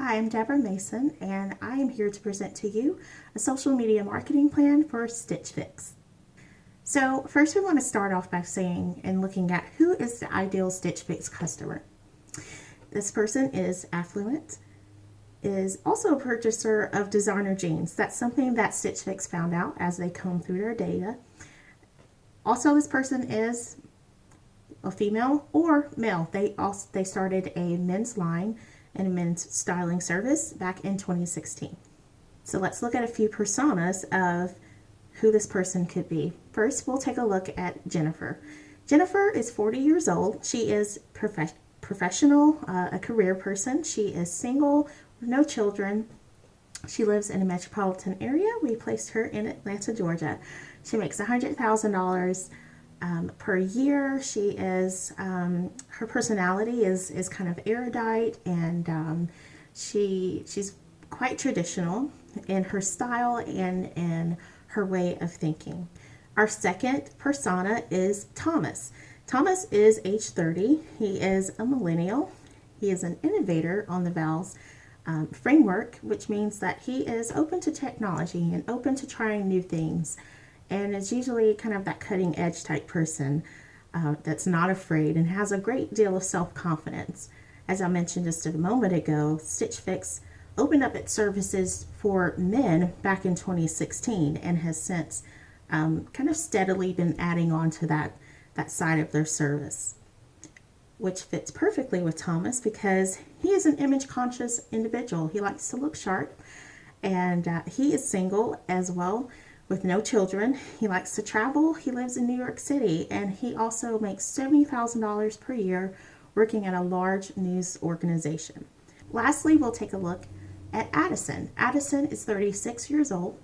Hi, I'm Deborah Mason, and I am here to present to you a social media marketing plan for Stitch Fix. So first we want to start off by saying and looking at who is the ideal Stitch Fix customer. This person is affluent, is also a purchaser of designer jeans. That's something that Stitch Fix found out as they combed through their data. Also, this person is a female or male. They started a men's line and a men's styling service back in 2016. So let's look at a few personas of who this person could be. First, we'll take a look at Jennifer. Jennifer is 40 years old. She is professional, a career person. She is single with no children. She lives in a metropolitan area. We placed her in Atlanta, Georgia. She makes $100,000 per year. She is, her personality is kind of erudite, and she's quite traditional in her style and in her way of thinking. Our second persona is Thomas. Thomas is age 30. He is a millennial. He is an innovator on the VALS framework, which means that he is open to technology and open to trying new things, and is usually kind of that cutting edge type person that's not afraid and has a great deal of self-confidence. As I mentioned just a moment ago, Stitch Fix opened up its services for men back in 2016 and has since kind of steadily been adding on to that side of their service, which fits perfectly with Thomas because he is an image conscious individual. He likes to look sharp, and he is single as well with no children. He likes to travel. He lives in New York City, and he also makes $70,000 per year working at a large news organization. Lastly, we'll take a look at Addison. Addison is 36 years old.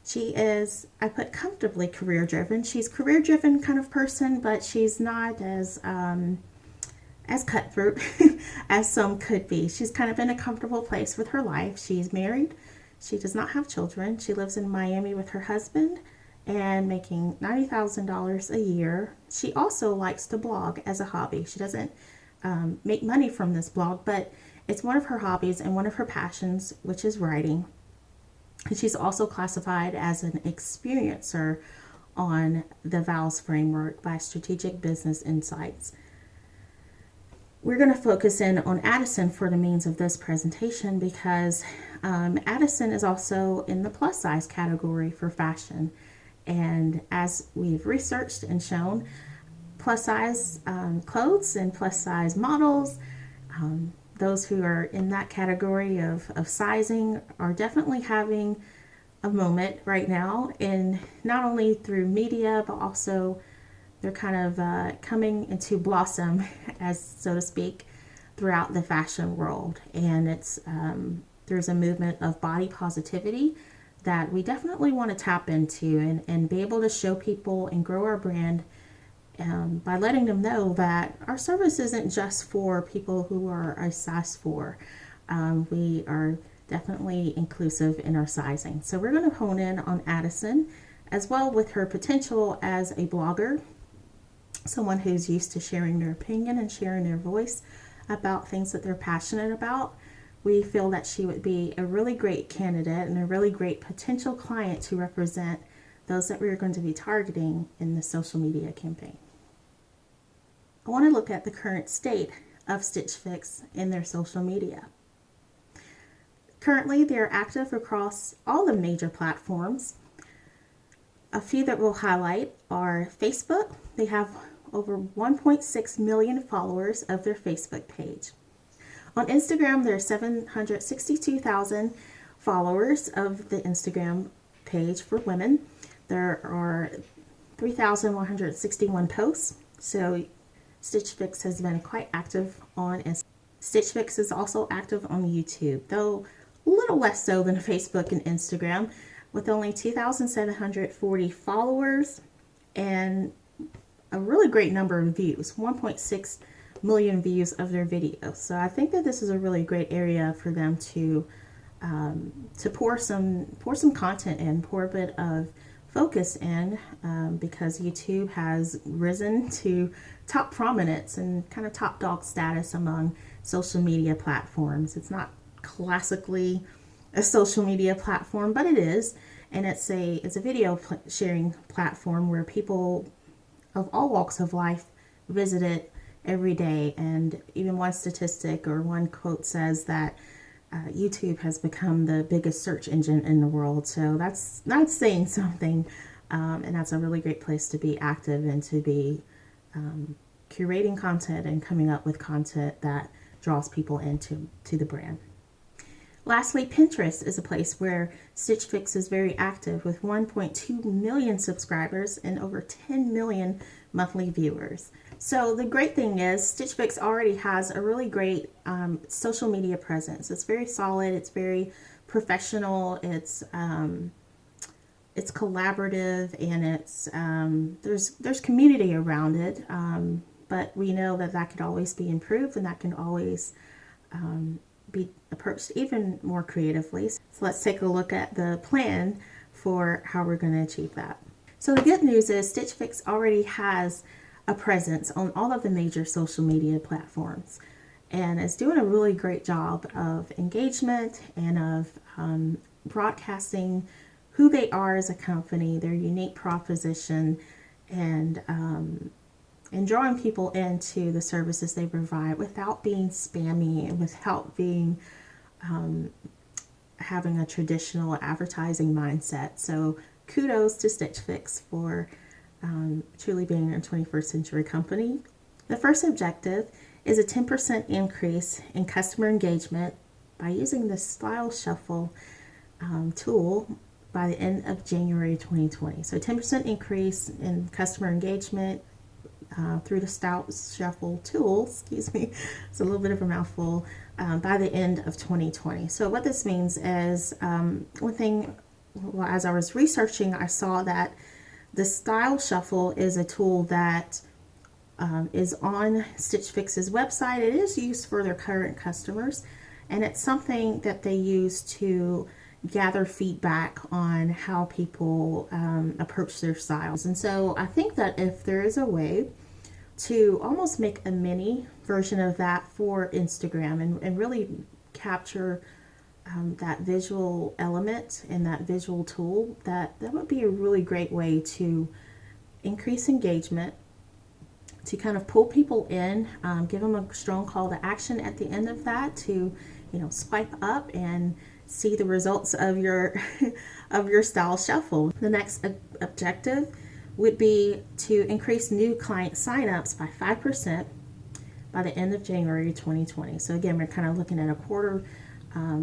She is, I put comfortably career driven. She's career driven kind of person, but she's not as cutthroat as some could be. She's kind of in a comfortable place with her life. She's married. She does not have children. She lives in Miami with her husband and making $90,000 a year. She also likes to blog as a hobby. She doesn't make money from this blog, but it's one of her hobbies and one of her passions, which is writing. And she's also classified as an experiencer on the VALS framework by Strategic Business Insights. We're going to focus in on Addison for the means of this presentation because Addison is also in the plus size category for fashion. And as we've researched and shown, plus size clothes and plus size models, those who are in that category of sizing are definitely having a moment right now, in not only through media, but also they're kind of coming into blossom, as so to speak, throughout the fashion world. And it's there's a movement of body positivity that we definitely want to tap into and be able to show people and grow our brand by letting them know that our service isn't just for people who are a size 4. We are definitely inclusive in our sizing. So we're going to hone in on Addison as well with her potential as a blogger, someone who's used to sharing their opinion and sharing their voice about things that they're passionate about. We feel that she would be a really great candidate and a really great potential client to represent those that we're going to be targeting in the social media campaign. I want to look at the current state of Stitch Fix in their social media. Currently, they're active across all the major platforms. A few that we'll highlight are Facebook. They have over 1.6 million followers of their Facebook page. On Instagram, there are 762,000 followers of the Instagram page for women. There are 3,161 posts. So Stitch Fix has been quite active on Instagram. Stitch Fix is also active on YouTube, though a little less so than Facebook and Instagram, with only 2,740 followers and a really great number of views, 1.6 million views of their videos. So I think that this is a really great area for them to pour some content in, pour a bit of focus in, because YouTube has risen to top prominence and kind of top dog status among social media platforms. It's not classically a social media platform, but it is. And it's a video sharing platform where people of all walks of life visit it every day. And even one statistic or one quote says that YouTube has become the biggest search engine in the world. So that's saying something. And that's a really great place to be active and to be curating content and coming up with content that draws people into the brand. Lastly, Pinterest is a place where Stitch Fix is very active with 1.2 million subscribers and over 10 million monthly viewers. So the great thing is Stitch Fix already has a really great social media presence. It's very solid. It's very professional. It's collaborative, and it's there's community around it. But we know that could always be improved, and that can always be approached even more creatively. So let's take a look at the plan for how we're going to achieve that. So the good news is Stitch Fix already has a presence on all of the major social media platforms, and is doing a really great job of engagement and of broadcasting who they are as a company, their unique proposition, and drawing people into the services they provide without being spammy and without being having a traditional advertising mindset. So kudos to Stitch Fix for truly being a 21st century company. The first objective is a 10% increase in customer engagement by using the Style Shuffle tool by the end of January 2020. So 10% increase in customer engagement through the Style Shuffle tool, excuse me, it's a little bit of a mouthful, by the end of 2020. So what this means is, one thing, well, as I was researching, I saw that the Style Shuffle is a tool that is on Stitch Fix's website. It is used for their current customers, and it's something that they use to gather feedback on how people approach their styles. And so I think that if there is a way to almost make a mini version of that for Instagram and really capture that visual element and that visual tool, that would be a really great way to increase engagement, to kind of pull people in, give them a strong call to action at the end of that to, swipe up and see the results of your Style Shuffle. The next objective would be to increase new client signups by 5% by the end of January 2020. So again, we're kind of looking at a quarter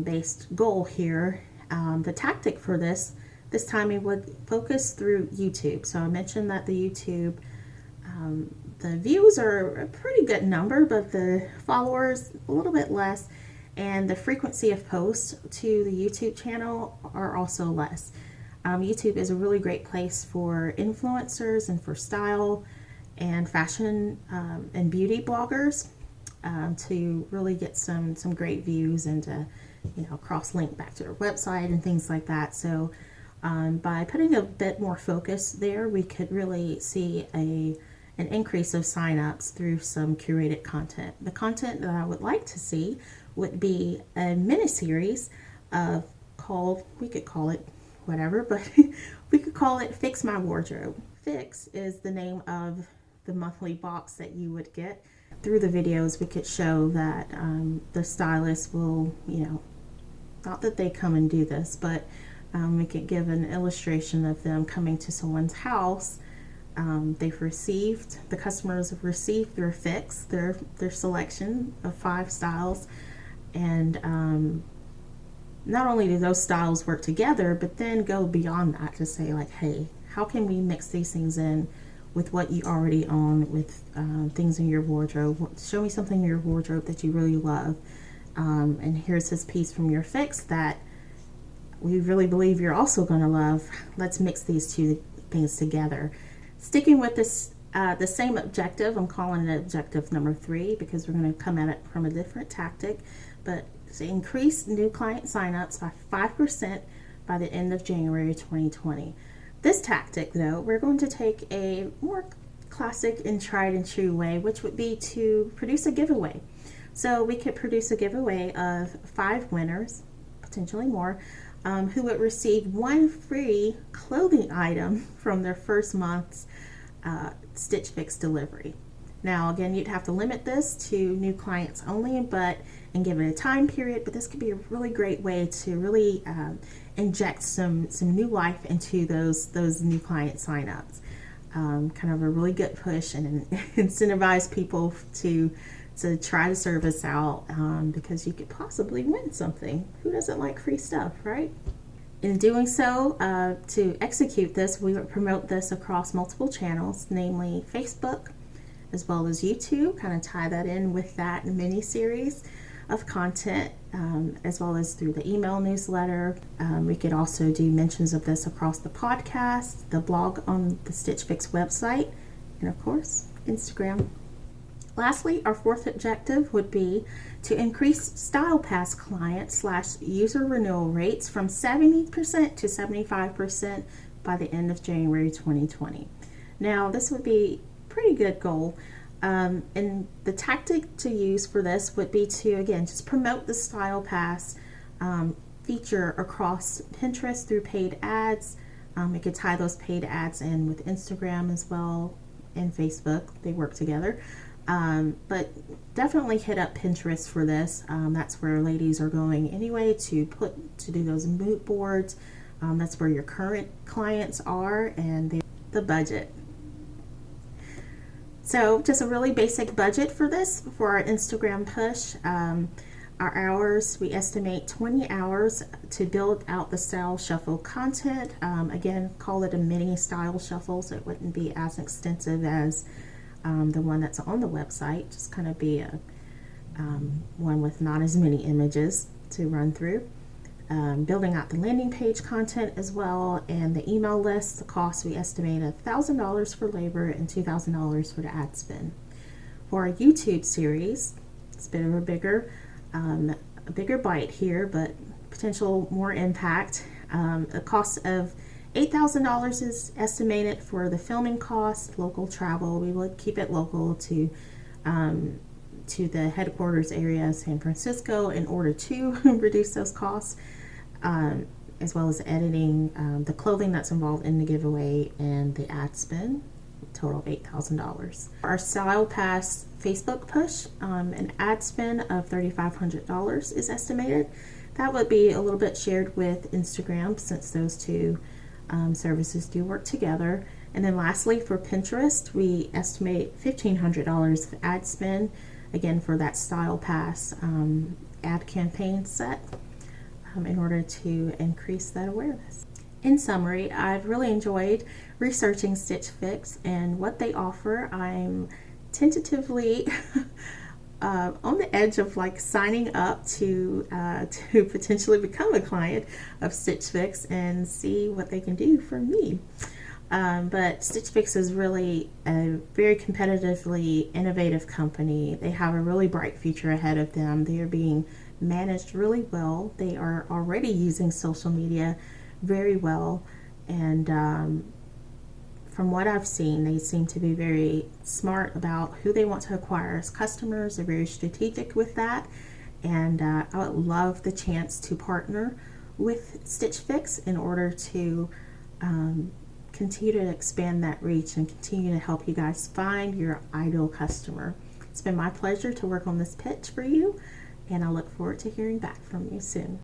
based goal here. The tactic for this time we would focus through YouTube. So I mentioned that the YouTube, the views are a pretty good number, but the followers a little bit less, and the frequency of posts to the YouTube channel are also less. YouTube is a really great place for influencers and for style and fashion and beauty bloggers to really get some great views and to cross-link back to their website and things like that. So by putting a bit more focus there, we could really see an increase of signups through some curated content. The content that I would like to see would be a mini-series we could call it whatever, but we could call it Fix My Wardrobe. Fix is the name of the monthly box that you would get. Through the videos, we could show that the stylist will, not that they come and do this, but we could give an illustration of them coming to someone's house. The customers have received their fix, their selection of 5 styles, and not only do those styles work together, but then go beyond that to say, like, hey, how can we mix these things in with what you already own, with things in your wardrobe? Show me something in your wardrobe that you really love, and here's this piece from your fix that we really believe you're also going to love. Let's mix these two things together. Sticking with this, the same objective, I'm calling it objective number 3 because we're going to come at it from a different tactic, but to increase new client signups by 5% by the end of January 2020. This tactic, though, we're going to take a more classic and tried and true way, which would be to produce a giveaway. So we could produce a giveaway of 5 winners, potentially more, who would receive 1 free clothing item from their first month's Stitch Fix delivery. Now again, you'd have to limit this to new clients only, and give it a time period, but this could be a really great way to really inject some new life into those new client signups. Kind of a really good push and incentivize people to try to serve us out, because you could possibly win something. Who doesn't like free stuff, right? In doing so, to execute this, we would promote this across multiple channels, namely Facebook, as well as YouTube, kind of tie that in with that mini series of content, as well as through the email newsletter. We could also do mentions of this across the podcast, the blog on the Stitch Fix website, and of course, Instagram. Lastly, our 4th objective would be to increase Style Pass client / user renewal rates from 70% to 75% by the end of January 2020. Now, this would be a pretty good goal. And the tactic to use for this would be to, again, just promote the Style Pass feature across Pinterest through paid ads. You could tie those paid ads in with Instagram as well, and Facebook. They work together. But definitely hit up Pinterest for this. That's where ladies are going anyway to do those mood boards. That's where your current clients are, and the budget. So just a really basic budget for this, for our Instagram push. Our hours, we estimate 20 hours to build out the style shuffle content. Again, call it a mini style shuffle, so it wouldn't be as extensive as the one that's on the website. Just kind of be a one with not as many images to run through. Building out the landing page content as well, and the email list. The cost, we estimate $1,000 for labor and $2,000 for the ad spend. For our YouTube series, it's a bit of a bigger bite here, but potential more impact. A cost of $8,000 is estimated for the filming costs. Local travel, we would keep it local to the headquarters area, San Francisco, in order to reduce those costs, as well as editing, the clothing that's involved in the giveaway, and the ad spend, total of $8,000. Our Style Pass Facebook push, an ad spend of $3,500 is estimated. That would be a little bit shared with Instagram, since those two services do work together. And then lastly, for Pinterest, we estimate $1,500 of ad spend, again for that Style Pass ad campaign set, in order to increase that awareness. In summary, I've really enjoyed researching Stitch Fix and what they offer. I'm tentatively on the edge of signing up to potentially become a client of Stitch Fix and see what they can do for me. But Stitch Fix is really a very competitively innovative company. They have a really bright future ahead of them. They are being managed really well. They are already using social media very well, and from what I've seen, they seem to be very smart about who they want to acquire as customers. They're very strategic with that, and I would love the chance to partner with Stitch Fix in order to continue to expand that reach and continue to help you guys find your ideal customer. It's been my pleasure to work on this pitch for you, and I look forward to hearing back from you soon.